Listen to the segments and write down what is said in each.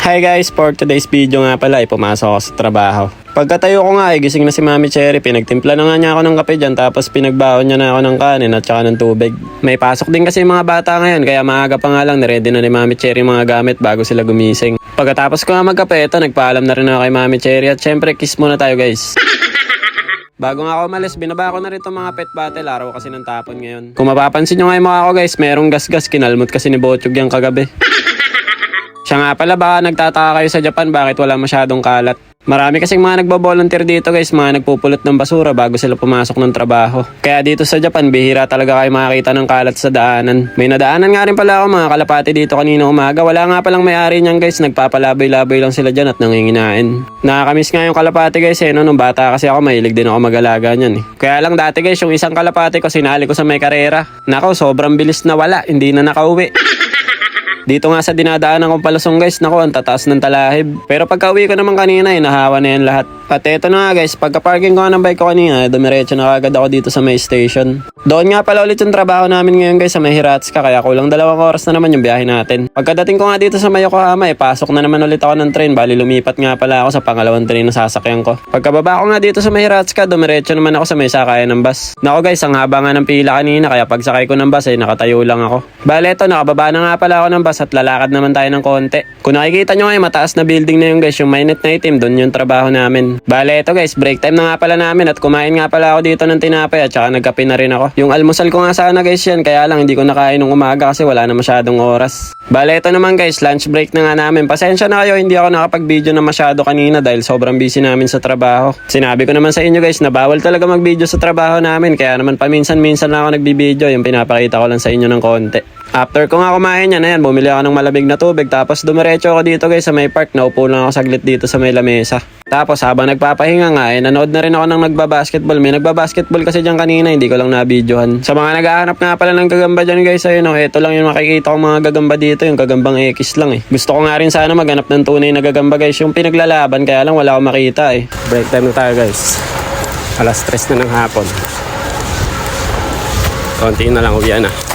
Hi guys, for today's video nga pala ay pumasok ako sa trabaho. Pagkatayo ko nga ay gising na si Mami Cherry, pinagtimpla na nga niya ako ng kape dyan tapos pinagbaon niya na ako ng kanin at saka ng tubig. May pasok din kasi yung mga bata ngayon kaya maaga pa nga lang niready na ni Mami Cherry mga gamit bago sila gumising. Pagkatapos ko nga magkape, ito nagpaalam na rin ako kay Mami Cherry at syempre kiss muna tayo guys. Bago nga ako umalis, binaba ko na rin itong mga pet bottle, araw kasi ng tapon ngayon. Kung mapapansin nyo nga yung mukha ko guys, merong gas-gas, kinalmot kasi ni Bochog yung kagabi. Siya nga pala, baka nagtataka kayo sa Japan bakit wala masyadong kalat. Marami kasing mga nagbo-volunteer dito guys, mga nagpupulot ng basura bago sila pumasok ng trabaho. Kaya dito sa Japan, bihira talaga kayo makakita ng kalat sa daanan. May nadaanan nga rin pala ako mga kalapati dito kanina umaga. Wala nga palang may-ari niyan guys, nagpapalaboy-laboy lang sila dyan at nanginginain. Nakakamiss nga yung kalapati guys no, nung bata kasi ako mahilig din ako mag-alaga niyan eh. Kaya lang dati guys, yung isang kalapati ko sinali ko sa may karera. Nako, sobrang bilis na wala, hindi na nakauwi. Dito nga sa dinadaanan kong palusong guys, nako ang tataas ng talahib. Pero pagka uwi ko naman kanina nahawa na yan lahat. At eto na nga guys, pagka parking ko nga ng bike ko kanina, dumiretso na kagad ako dito sa may station. Doon nga pala ulit yung trabaho namin ngayon guys sa may Hiratsuka, kaya kulang 2 oras na naman yung biyahe natin. Pagkadating ko nga dito sa may Yokohama, pasok na naman ulit ako ng train, bali lumipat nga pala ako sa pangalawang train na sasakyan ko. Pagkababa ko nga dito sa may Hiratsuka, dumiretso naman ako sa may sakayan ng bus. Nako guys, ang haba nga ng pila kanina, kaya pagsakay ko ng bus nakatayo lang ako. Bali eto, nakababa na nga pala ako ng bus at lalakad naman tayo ng konti. Kung nakikita nyo nga mataas na building na yung guys, yung mainit na itim, doon yung trabaho namin. Bale eto guys, break time na nga pala namin at kumain nga pala ako dito ng tinapay at saka nagkape na rin ako. Yung almusal ko nga sana guys yan, kaya lang hindi ko nakain nung umaga kasi wala na masyadong oras. Bale eto naman guys, lunch break na nga namin. Pasensya na kayo, hindi ako nakapag-video na masyado kanina dahil sobrang busy namin sa trabaho. Sinabi ko naman sa inyo guys na bawal talaga mag-video sa trabaho namin, kaya naman paminsan-minsan lang ako nagbi-video, yung pinapakita ko lang sa inyo ng konti. After ko nga kumain yan, bumili ako ng malamig na tubig tapos dumiretso ako dito guys sa may park. Naupo lang ako saglit dito sa may lamesa. Tapos habang nagpapahinga nga nanood na rin ako ng nagbabasketball. May nagbabasketball kasi dyan kanina, hindi ko lang nabidyohan. Sa mga naghahanap nga pala ng gagamba dyan guys, ito lang yung makikita kong mga gagamba dito, yung gagambang X lang Gusto ko nga rin sana maghanap ng tunay na gagamba guys, yung pinaglalaban, kaya lang wala akong makita Break time na tayo guys. Alas 3 na ng hapon. Konti na lang, uwian na.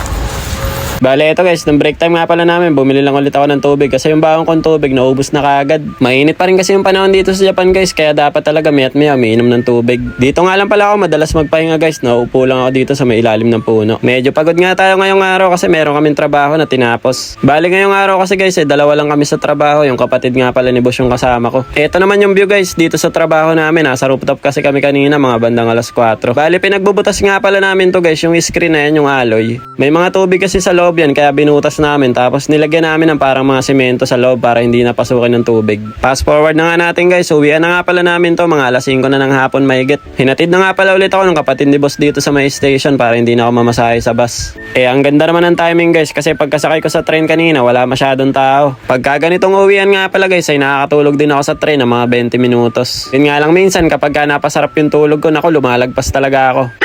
Bale, ito guys, ng break time nga pala namin, bumili lang ulit ako ng tubig kasi yung bawang kong tubig naubos na kaagad. Mainit pa rin kasi yung panahon dito sa Japan guys, kaya dapat talaga mayat maya umiinom ng tubig. Dito nga lang pala ako madalas magpahinga guys, naupo lang ako dito sa may ilalim ng puno. Medyo pagod nga tayo ngayong araw kasi meron kaming trabaho na tinapos. Bale, ngayong araw kasi guys, dalawa lang kami sa trabaho, yung kapatid nga pala ni boss yung kasama ko. Ito naman yung view guys, dito sa trabaho namin, nasa rooftop kasi kami kanina, mga bandang alas 4. Bale, pinagbubutas nga pala namin to guys, yung screen na yan, yung alloy. May mga tubig kasi sa loob yan, kaya binutas namin tapos nilagyan namin ng parang mga semento sa loob para hindi napasukin ng tubig. Fast forward na nga natin guys, uwian na nga pala namin to, mga alas 5 na ng hapon mahigit. Hinatid na nga pala ulit ako ng kapatid ni boss dito sa may station para hindi na ako mamasahe sa bus. Ang ganda naman ng timing guys kasi pagkasakay ko sa train kanina wala masyadong tao. Pagka ganitong uwian nga pala guys ay nakakatulog din ako sa train ng mga 20 minutos. Yun nga lang minsan kapag napasarap yung tulog ko, naku lumalagpas talaga ako.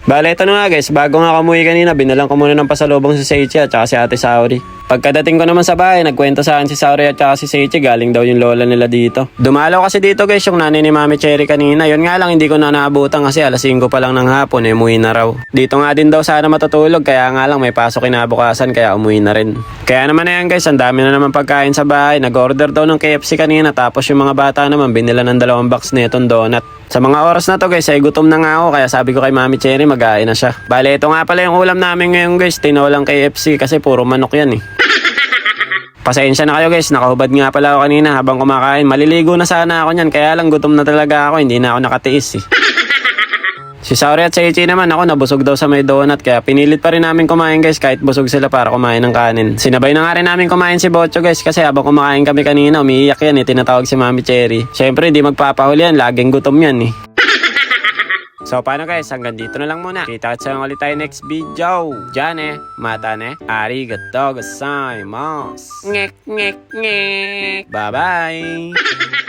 Bale, ito na nga guys, bago nga umuwi kanina, binalang ko muna ng pasalubong si Seichi at saka si Ate Saori. Pagkadating ko naman sa bahay, nagkwento sa akin si Saori at saka si Seichi, galing daw yung lola nila dito. Dumalaw kasi dito guys yung nanay ni Mami Cherry kanina, yun nga lang hindi ko na naabutan kasi alas 5 pa lang ng hapon, umuwi na raw. Dito nga din daw sana matutulog, kaya nga lang may pasok kinabukasan kaya umuwi na rin. Kaya naman yan guys, ang dami na naman pagkain sa bahay, nag-order daw ng KFC kanina tapos yung mga bata naman binila ng 2 box na itong donut. Sa mga oras na to guys ay gutom na nga ako kaya sabi ko kay Mami Cherry mag-ain na siya. Bale, ito nga pala yung ulam namin ngayon guys, tinolang KFC kasi puro manok yan Pasensya na kayo guys, nakahubad nga pala ako kanina habang kumakain. Maliligo na sana ako niyan, kaya lang gutom na talaga ako, hindi na ako nakatiis Si Saori at Seichi naman, ako nabusog daw sa may donut kaya pinilit pa rin namin kumain guys kahit busog sila para kumain ng kanin. Sinabay na nga rin namin kumain si Bocho guys kasi habang kumakain kami kanina umiiyak yan tinatawag si Mami Cherry. Syempre hindi magpapahuli yan, laging gutom yan So paano guys, hanggang dito na lang muna. Kita-kits ulit tayo next video. Diyan mata arigatou gozaimasu. Ngek ngek ngek. Bye bye.